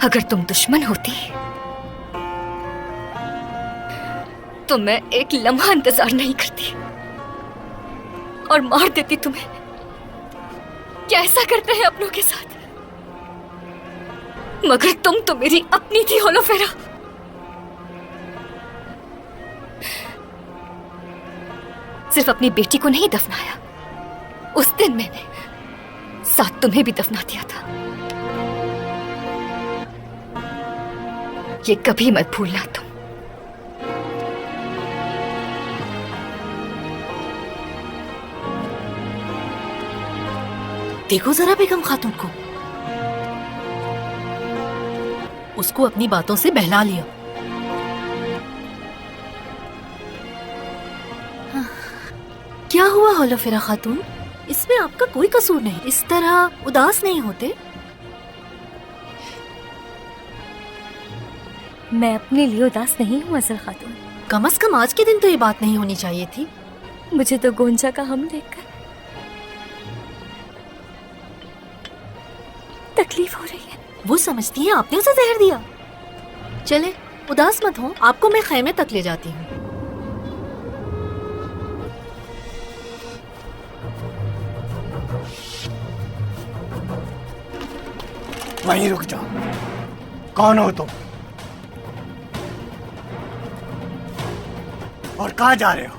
अगर तुम दुश्मन होती तो मैं एक लम्हा इंतजार नहीं करती और मार देती तुम्हें। क्या ऐसा करते हैं अपनों के साथ? मगर तुम तो मेरी अपनी थी होलोफेरा। सिर्फ अपनी बेटी को नहीं दफनाया, उस दिन मैंने साथ तुम्हें भी दफना दिया था। ये कभी मत भूलना तुम। देखो जरा बेगम खातून को, उसको अपनी बातों से बहला लिया। क्या हुआ होलोफेरा खातून? इसमें आपका कोई कसूर नहीं, इस तरह उदास नहीं होते। मैं अपने लिए उदास नहीं हूँ असल खातून। कम से कम आज के दिन तो ये बात नहीं होनी चाहिए थी। मुझे तो गोंजा का हम देखकर तकलीफ हो रही है। वो समझती है आपने उसे जहर दिया। चले उदास मत हो, आपको मैं खैमे तक ले जाती हूँ। वहीं रुक जाओ। कौन हो तुम और कहाँ जा रहे हो?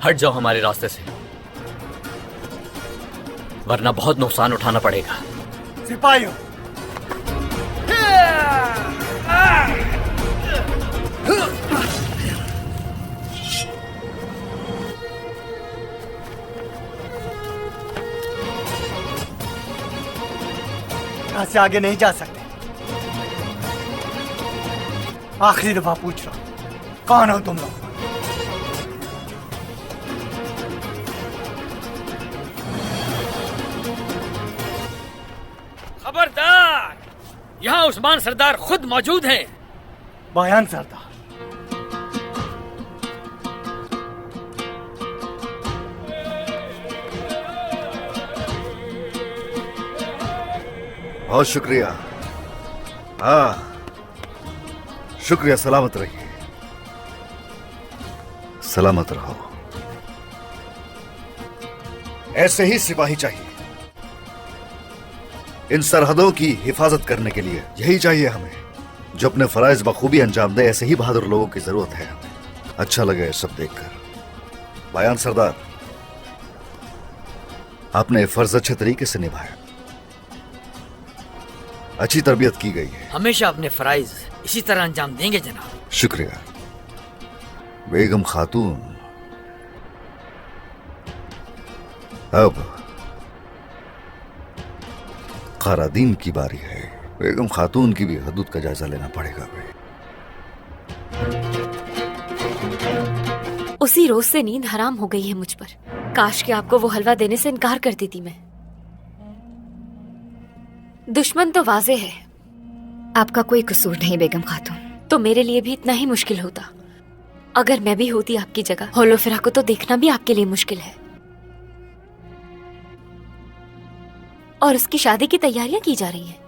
हट जाओ हमारे रास्ते से, वरना बहुत नुकसान उठाना पड़ेगा। सिपाहियों, यहाँ से आगे नहीं जा सकते। आखिरी दफा पूछ रहा हूं, कौन हो तुम लोग? खबरदार, यहाँ उस्मान सरदार खुद मौजूद हैं। बायान सरदार, बहुत शुक्रिया। हाँ शुक्रिया। सलामत रहिए, सलामत रहो। ऐसे ही सिपाही चाहिए इन सरहदों की हिफाजत करने के लिए। यही चाहिए हमें, जो अपने फराइज बखूबी अंजाम दे। ऐसे ही बहादुर लोगों की जरूरत है हमें। अच्छा लगा ये सब देखकर। बायान सरदार, आपने फर्ज अच्छे तरीके से निभाया, अच्छी तरबियत की गई है। हमेशा अपने फराइज इसी तरह अंजाम देंगे जनाब। शुक्रिया। बेगम खातून, अब खारादीन की बारी है। बेगम खातून की भी हदूद का जायजा लेना पड़ेगा। उसी रोज से नींद हराम हो गई है मुझ पर। काश कि आपको वो हलवा देने से इनकार कर देती मैं। दुश्मन तो वाज़े है, आपका कोई कसूर नहीं बेगम खातून। तो मेरे लिए भी इतना ही मुश्किल होता अगर मैं भी होती आपकी जगह। होलोफेरा को तो देखना भी आपके लिए मुश्किल है, और उसकी शादी की तैयारियां की जा रही हैं।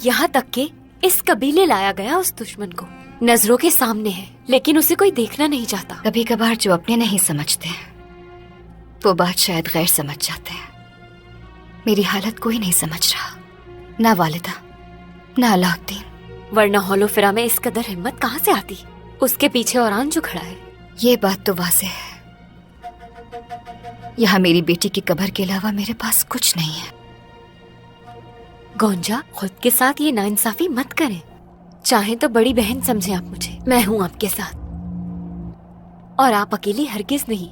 यहाँ तक कि इस कबीले लाया गया उस दुश्मन को नजरों के सामने है, लेकिन उसे कोई देखना नहीं चाहता। कभी कभार जो अपने नहीं समझते वो बात शायद गैर समझ जाते हैं। मेरी हालत कोई नहीं समझ रहा, ना वालिदा ना अलाउद्दीन। वरना होलोफेरा में इस कदर हिम्मत कहाँ से आती? उसके पीछे औरान जो खड़ा है। ये बात तो वाज़ेह है, यहाँ मेरी बेटी की कब्र के अलावा मेरे पास कुछ नहीं है। गोंजा, खुद के साथ ये नाइंसाफी मत करें। चाहे तो बड़ी बहन समझे आप मुझे। मैं हूँ आपके साथ, और आप अकेली हरगिज नहीं।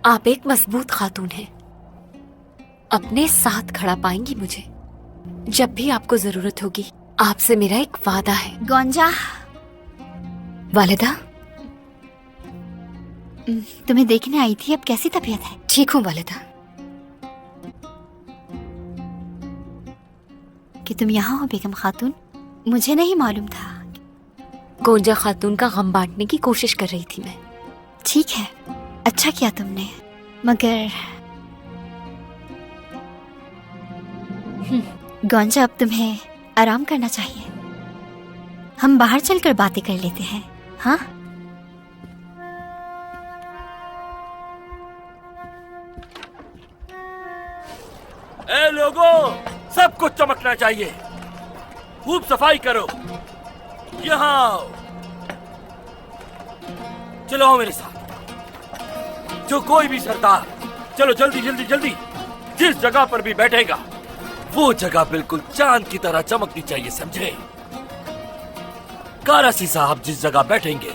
आप एक मजबूत खातून हैं, अपने साथ खड़ा पाएंगी मुझे जब भी आपको जरूरत होगी। आपसे मेरा एक वादा है। गोंजा, वालिदा, तुम्हें देखने आई थी। अब कैसी तबीयत है? ठीक हूँ वालिदा। कि तुम यहाँ हो बेगम खातून, मुझे नहीं मालूम था। गोंजा खातून का गम बांटने की कोशिश कर रही थी मैं। ठीक है, अच्छा किया तुमने। मगर गोंजा, अब तुम्हें आराम करना चाहिए। हम बाहर चलकर बातें कर लेते हैं। हाँ, ए लोगों, सब कुछ चमकना चाहिए। खूब सफाई करो। यहाँ आओ। चलो आओ मेरे साथ। जो कोई भी सरदार, चलो जल्दी जल्दी जल्दी, जिस जगह पर भी बैठेगा वो जगह बिल्कुल चांद की तरह चमकनी चाहिए, समझे? कारासी साहब जिस जगह बैठेंगे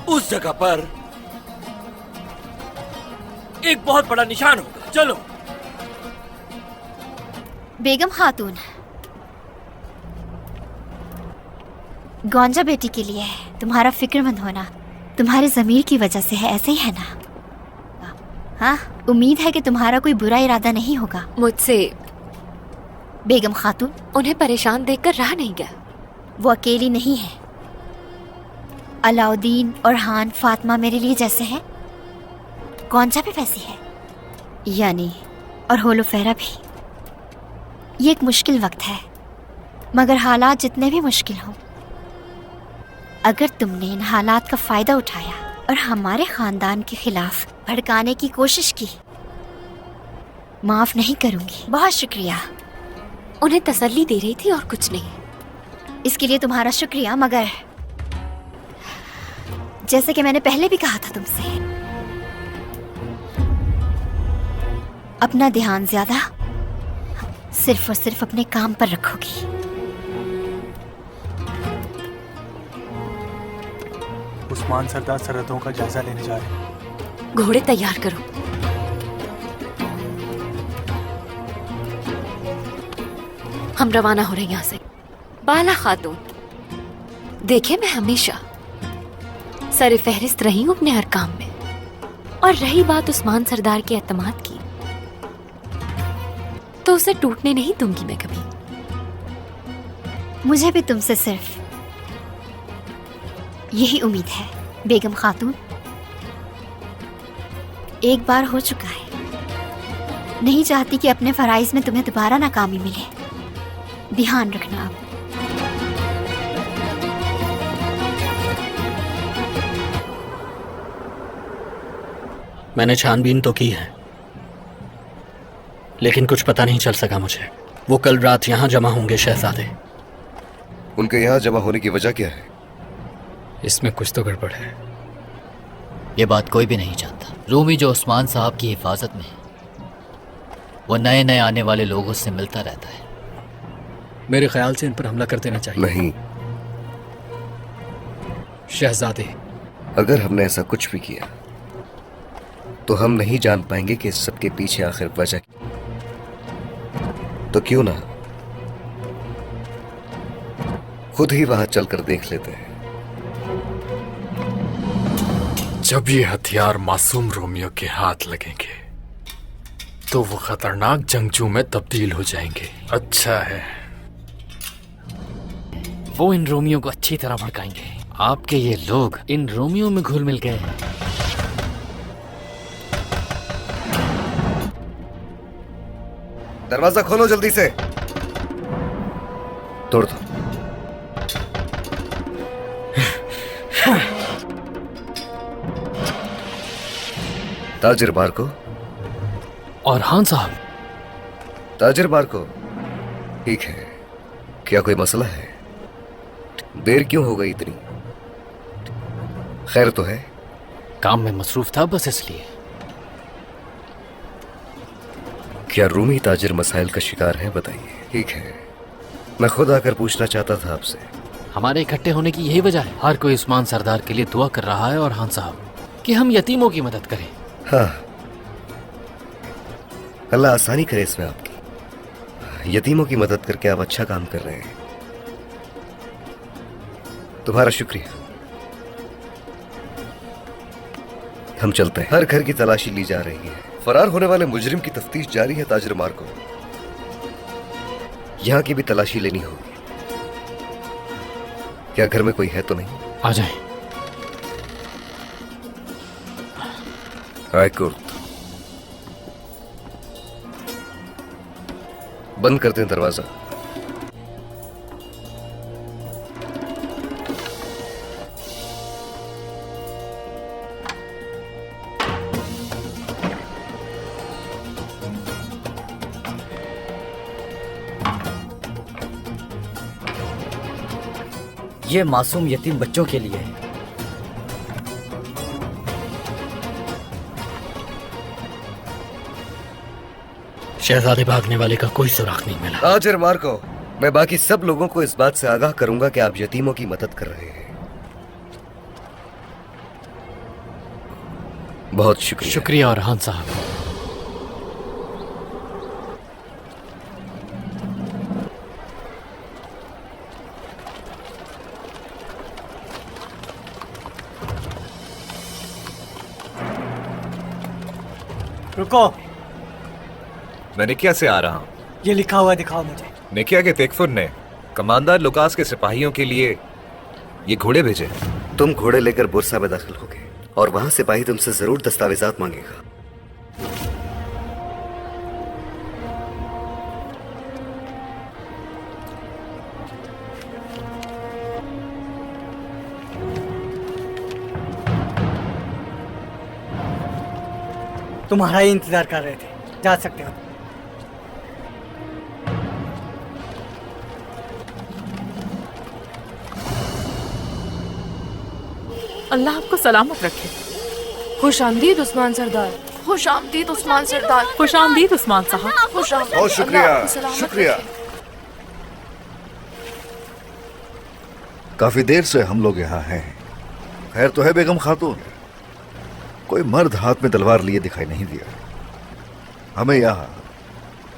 उस जगह पर एक बहुत बड़ा निशान होगा। चलो। बेगम खातून, गौंजा बेटी के लिए तुम्हारा फिक्रमंद होना तुम्हारे ज़मीर की वजह से है, ऐसे ही है ना? हाँ, उम्मीद है कि तुम्हारा कोई बुरा इरादा नहीं होगा। मुझसे बेगम खातून, उन्हें परेशान देखकर रहा नहीं गया। वो अकेली नहीं है। अलाउद्दीन और हान फातिमा मेरे लिए जैसे हैं, गौंजा भी वैसी है, यानी और होलोफेरा भी। ये एक मुश्किल वक्त है, मगर हालात जितने भी मुश्किल हों, अगर तुमने इन हालात का फायदा उठाया और हमारे खानदान के खिलाफ भड़काने की कोशिश की, माफ नहीं करूंगी। बहुत शुक्रिया। उन्हें तसल्ली दे रही थी और कुछ नहीं। इसके लिए तुम्हारा शुक्रिया, मगर जैसे कि मैंने पहले भी कहा था तुमसे, अपना ध्यान ज्यादा सिर्फ और सिर्फ अपने काम पर रखोगी। उस्मान सरदार सरहदों का जायजा लेने जा रहे हैं। घोड़े तैयार करो। हम रवाना हो रहे हैं यहाँ से। बाला खातून, देखे मैं हमेशा सर फहरिस्त रही हूँ अपने हर काम में, और रही बात उस्मान सरदार के एतमाद की, तो उसे टूटने नहीं दूंगी मैं कभी। मुझे भी तुमसे सिर्फ यही उम्मीद है बेगम खातून। एक बार हो चुका है, नहीं चाहती कि अपने फराइज में तुम्हें दोबारा नाकामी मिले। ध्यान रखना। अब मैंने छानबीन तो की है, लेकिन कुछ पता नहीं चल सका मुझे। वो कल रात यहाँ जमा होंगे शहजादे। उनके यहाँ जमा होने की वजह क्या है? इसमें कुछ तो गड़बड़ है। ये बात कोई भी नहीं जानता। रूमी जो उस्मान साहब की हिफाजत में है, वो नए नए आने वाले लोगों से मिलता रहता है। मेरे ख्याल से इन पर हमला कर देना चाहिए। नहीं, शहजादे, अगर हमने ऐसा कुछ भी किया तो हम नहीं जान पाएंगे कि इस सब के पीछे आखिर वजह क्या। तो क्यों ना खुद ही वहां चलकर देख लेते हैं। जब ये हथियार मासूम रोमियो के हाथ लगेंगे तो वो खतरनाक जंगजू में तब्दील हो जाएंगे। अच्छा है, वो इन रोमियो को अच्छी तरह भड़काएंगे। आपके ये लोग इन रोमियो में घुल मिल गए। दरवाजा खोलो जल्दी से। तोड़ दो। ताजिर बारको और हान साहब। ताजिर बारको, ठीक है, क्या कोई मसला है? देर क्यों हो गई इतनी? खैर तो है? काम में मसरूफ था बस इसलिए। क्या रूमी ताजिर मसाइल का शिकार है? बताइए। ठीक है, मैं खुद आकर पूछना चाहता था आपसे। हमारे इकट्ठे होने की यही वजह है। हर कोई उस्मान सरदार के लिए दुआ कर रहा है और हान साहब कि हम यतीमों की मदद करें। हाँ, अल्लाह आसानी करे इसमें आपकी। यतीमों की मदद करके आप अच्छा काम कर रहे हैं, तुम्हारा शुक्रिया। हम चलते हैं। हर घर की तलाशी ली जा रही है। फरार होने वाले मुजरिम की तफ्तीश जारी है। ताजिर मार्को, यहाँ की भी तलाशी लेनी होगी। क्या घर में कोई है तो नहीं? आ जाएं। रायकुर्त, बंद कर दें दरवाजा। ये मासूम यतीम बच्चों के लिए है। शहजादे भागने वाले का कोई सुराग नहीं मिला। हाजिर मार्को, मैं बाकी सब लोगों को इस बात से आगाह करूंगा कि आप यतीमों की मदद कर रहे हैं। बहुत शुक्रिया। शुक्रिया अरहान साहब। रुको, मैं निकिया से आ रहा हूँ। ये लिखा हुआ दिखाओ मुझे। निकिया के तेकफुर ने कमांडर लुकास के सिपाहियों के लिए ये घोड़े भेजे। तुम घोड़े लेकर बुरसा में दाखिल होगे और वहां सिपाही तुमसे जरूर दस्तावेजात मांगेगा। तुम्हारा ही इंतजार कर रहे थे, जा सकते हो। अल्लाह आपको सलामत रखे। खुश आमदीद उस्मान सरदार। खुश आमदीद उस्मान सरदार। खुश आमदीद उस्मान साहब। खुश आमदीद। बहुत शुक्रिया, शुक्रिया। काफी देर से हम लोग यहाँ हैं। खैर तो है बेगम खातून? कोई मर्द हाथ में तलवार लिए दिखाई नहीं दिया हमें यहाँ।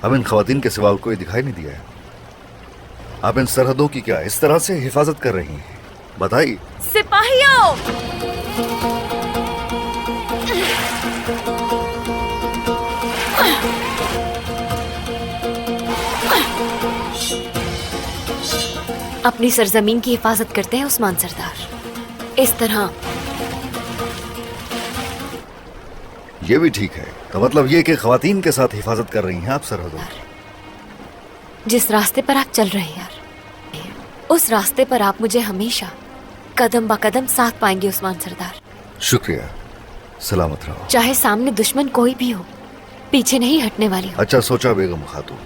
हम इन खवातीन के सिवा कोई दिखाई नहीं दिया है। आप इन सरहदों की क्या इस तरह से हिफाजत कर रही हैं? बताइए। सिपाहियों, अपनी सरजमीन की हिफाजत करते हैं उस्मान सरदार। इस तरह ये भी ठीक है। तो मतलब ये कि खवातीन के साथ हिफाजत कर रही हैं आप सरहदों की। जिस रास्ते पर आप चल रहे हैं यार, उस रास्ते पर आप मुझे हमेशा कदम ब कदम साथ पाएंगे उस्मान सरदार। शुक्रिया, सलामत रहो। चाहे सामने दुश्मन कोई भी हो, पीछे नहीं हटने वाली हूँ। अच्छा सोचा बेगम खातून।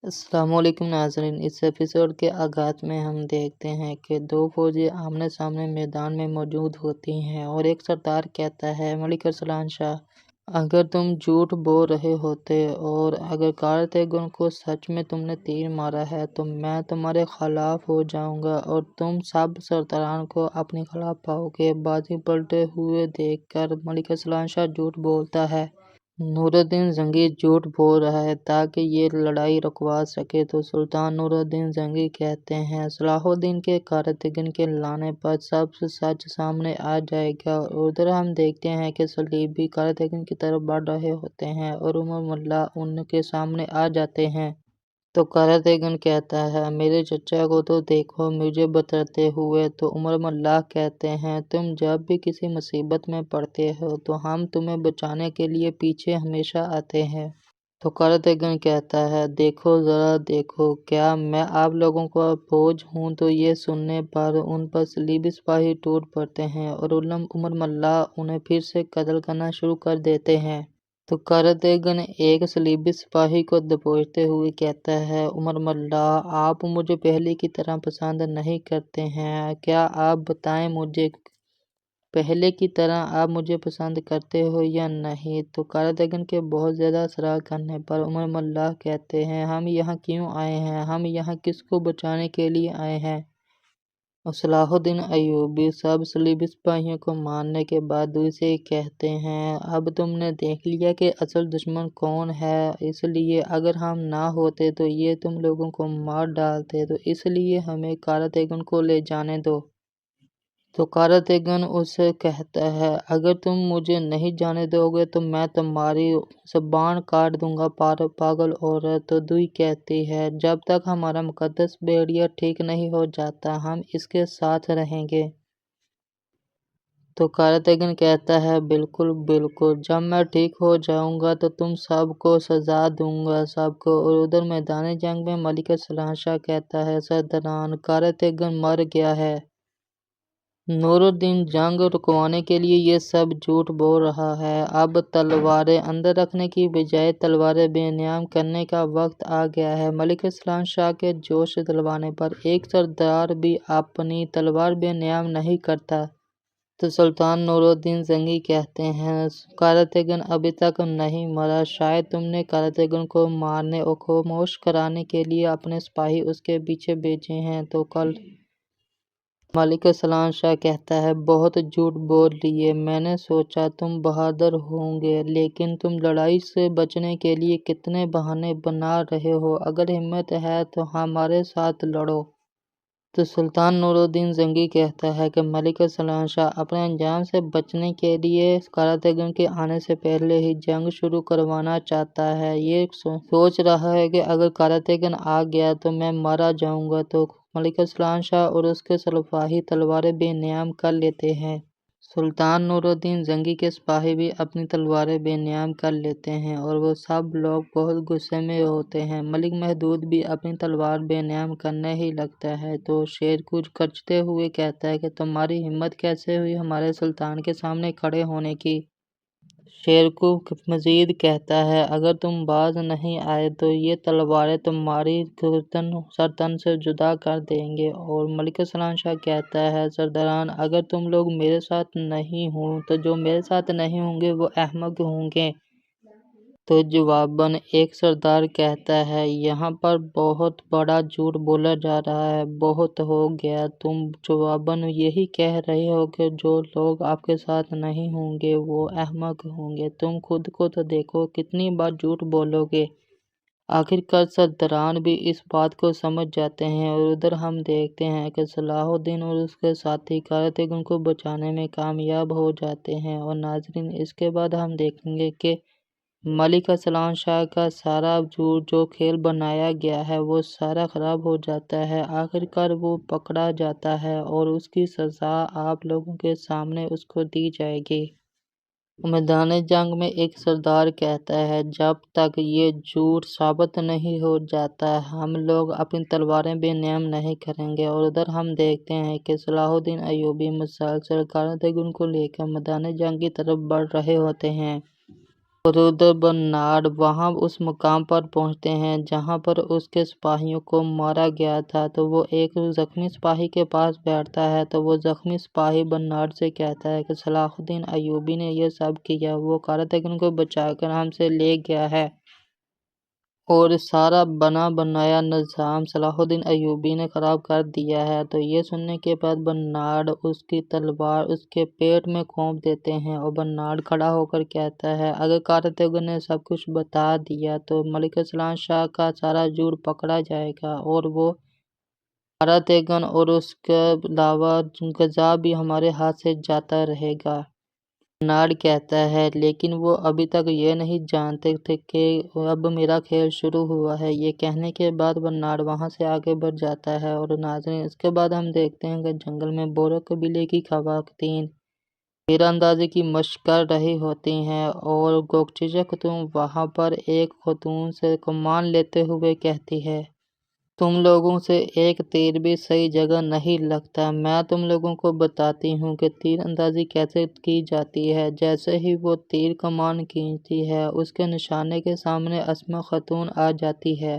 अस्सलामुअलैकुम नाज़रीन, इस एपिसोड के आगाज़ में हम देखते हैं कि दो फौजी आमने सामने मैदान में मौजूद होती हैं और एक सरदार कहता है, मलिक अरसलान शाह, अगर तुम झूठ बोल रहे होते और अगर कारतगुन को सच में तुमने तीर मारा है तो मैं तुम्हारे खिलाफ हो जाऊंगा और तुम सब सरदारान को अपने खिलाफ पाओगे। बाजी पलटे हुए देखकर मलिक अरसलान शाह झूठ बोलता है। नूरुद्दीन जंगी झूठ बोल रहा है ताकि ये लड़ाई रुकवा सके तो सुल्तान नूरुद्दीन जंगी कहते हैं, सलाहुद्दीन के कारतगुन के लाने पर सब सच सामने आ जाएगा। उधर हम देखते हैं कि सलीबी कारतगुन की तरफ बढ़ रहे होते हैं और उमर मुल्ला उनके सामने आ जाते हैं। तो कारतगुन कहता है, मेरे चचा को तो देखो मुझे बताते हुए। तो उमर मुल्ला कहते हैं, तुम जब भी किसी मुसीबत में पड़ते हो तो हम तुम्हें बचाने के लिए पीछे हमेशा आते हैं। तो कारतगुन कहता है, देखो ज़रा देखो, क्या मैं आप लोगों का बोझ हूँ? तो ये सुनने पर उन पर सलीबी सिपाही टूट पड़ते हैं और उमर मुल्ला उन्हें फिर से कत्ल करना शुरू कर देते हैं। तो कारतगुन एक सलीबी सिपाही को दबोचते हुए कहता है, उमर मुल्ला, आप मुझे पहले की तरह पसंद नहीं करते हैं, क्या आप बताएं मुझे पहले की तरह आप मुझे पसंद करते हो या नहीं? तो कारतगुन के बहुत ज़्यादा सवाल करने पर उमर मुल्ला कहते हैं, हम यहाँ क्यों आए हैं? हम यहाँ किसको बचाने के लिए आए हैं? और सलाहुद्दीन अय्यूबी सब सलीबी सिपाहियों को मारने के बाद उसे कहते हैं, अब तुमने देख लिया कि असल दुश्मन कौन है, इसलिए अगर हम ना होते तो ये तुम लोगों को मार डालते, तो इसलिए हमें कारतगुन को ले जाने दो। तो कारतगुन उससे कहता है, अगर तुम मुझे नहीं जाने दोगे तो मैं तुम्हारी ज़बान काट दूंगा पागल औरत। तो दुई कहती है, जब तक हमारा मुकद्दस भेड़िया ठीक नहीं हो जाता हम इसके साथ रहेंगे। तो कारतगन कहता है बिल्कुल बिल्कुल, जब मैं ठीक हो जाऊंगा तो तुम सबको सजा दूंगा सबको। और उधर मैदान जंग में मलिक सलाहशाह कहता है सरदारान कारतगन मर गया है। नूरुद्दीन जंग रुकवाने के लिए ये सब झूठ बोल रहा है। अब तलवारें अंदर रखने की बजाय तलवारें बेनियाम करने का वक्त आ गया है। मलिक इस्लाम शाह के जोश दिलवाने पर एक सरदार भी अपनी तलवार बेनियाम नहीं करता। तो सुल्तान नूरुद्दीन जंगी कहते हैं कारतगन अभी तक नहीं मरा, शायद तुमने कारतगन को मारने और खामोश कराने के लिए अपने सिपाही उसके पीछे भेजे हैं। तो कल मलिक सलाम शाह कहता है बहुत झूठ बोल लिए, मैंने सोचा तुम बहादुर होंगे, लेकिन तुम लड़ाई से बचने के लिए कितने बहाने बना रहे हो। अगर हिम्मत है तो हमारे साथ लड़ो। तो सुल्तान नूरुद्दीन जंगी कहता है कि मलिक सलाम शाह अपने अंजाम से बचने के लिए कारतगन के आने से पहले ही जंग शुरू करवाना चाहता है। ये सोच रहा है कि अगर कारतगन आ गया तो मैं मारा जाऊंगा। तो मलिक सलाम शाह और उसके सिपाही तलवारें बेनियाम कर लेते हैं। सुल्तान नूरुद्दीन जंगी के सिपाही भी अपनी तलवारें बेनियाम कर लेते हैं और वो सब लोग बहुत गुस्से में होते हैं। मलिक महदूद भी अपनी तलवार बेनियाम करने ही लगता है। तो शेर कुछ गरजते हुए कहता है कि तुम्हारी हिम्मत कैसे हुई हमारे सुल्तान के सामने खड़े होने की। शेरकुह मजीद कहता है अगर तुम बाज नहीं आए तो ये तलवारें तुम्हारी सरतन से जुदा कर देंगे। और मलिक सलाम शाह कहता है सरदारान अगर तुम लोग मेरे साथ नहीं हो तो जो मेरे साथ नहीं होंगे वो अहमक होंगे। तो जवाबन एक सरदार कहता है यहाँ पर बहुत बड़ा झूठ बोला जा रहा है, बहुत हो गया। तुम जवाबन यही कह रहे हो कि जो लोग आपके साथ नहीं होंगे वो अहमक होंगे। तुम खुद को तो देखो कितनी बार झूठ बोलोगे। आखिरकार सरदारान भी इस बात को समझ जाते हैं और उधर हम देखते हैं कि सलाहुद्दीन और उसके साथी कारतगन को बचाने में कामयाब हो जाते हैं। और नाजरीन इसके बाद हम देखेंगे कि मलिक सलाम शाह का सारा जो खेल बनाया गया है वो सारा ख़राब हो जाता है। आखिरकार वो पकड़ा जाता है और उसकी सज़ा आप लोगों के सामने उसको दी जाएगी। मैदान जंग में एक सरदार कहता है जब तक ये झूठ साबित नहीं हो जाता हम लोग अपनी तलवारें बेनियाम नहीं करेंगे। और उधर हम देखते हैं कि सलाहुद्दीन अयूबी मुसलसल कारतगन को लेकर मैदान जंग की तरफ बढ़ रहे होते हैं। और उधर बर्नार्ड वहाँ उस मुकाम पर पहुँचते हैं जहाँ पर उसके सिपाहियों को मारा गया था। तो वो एक ज़ख्मी सिपाही के पास बैठता है। तो वो ज़ख्मी सिपाही बर्नार्ड से कहता है कि सलाहुद्दीन अयूबी ने यह सब किया, वो कारतगन को बचाकर हमसे ले गया है और सारा बना बनाया निज़ाम सलाहुद्दीन अयूबी ने ख़राब कर दिया है। तो ये सुनने के बाद बर्नार्ड उसकी तलवार उसके पेट में घोंप देते हैं और बर्नार्ड खड़ा होकर कहता है अगर कारतगन ने सब कुछ बता दिया तो मलिक सलाम शाह का सारा झूठ पकड़ा जाएगा और वो कारतगन और उसके अलावा गजा भी हमारे हाथ से जाता रहेगा। बर्नार्ड कहता है लेकिन वो अभी तक ये नहीं जानते थे कि अब मेरा खेल शुरू हुआ है। ये कहने के बाद बर्नार्ड वहाँ से आगे बढ़ जाता है। और नाज़रीन इसके बाद हम देखते हैं कि जंगल में बोरो कबीले की ख़वातीन तीरंदाजी की मशक कर रही होती हैं और गोकचीजा खतून वहाँ पर एक खतून से कमान लेते हुए कहती है तुम लोगों से एक तीर भी सही जगह नहीं लगता। मैं तुम लोगों को बताती हूँ कि तीर अंदाजी कैसे की जाती है। जैसे ही वो तीर कमान खींचती है उसके निशाने के सामने अस्मा खतून आ जाती है।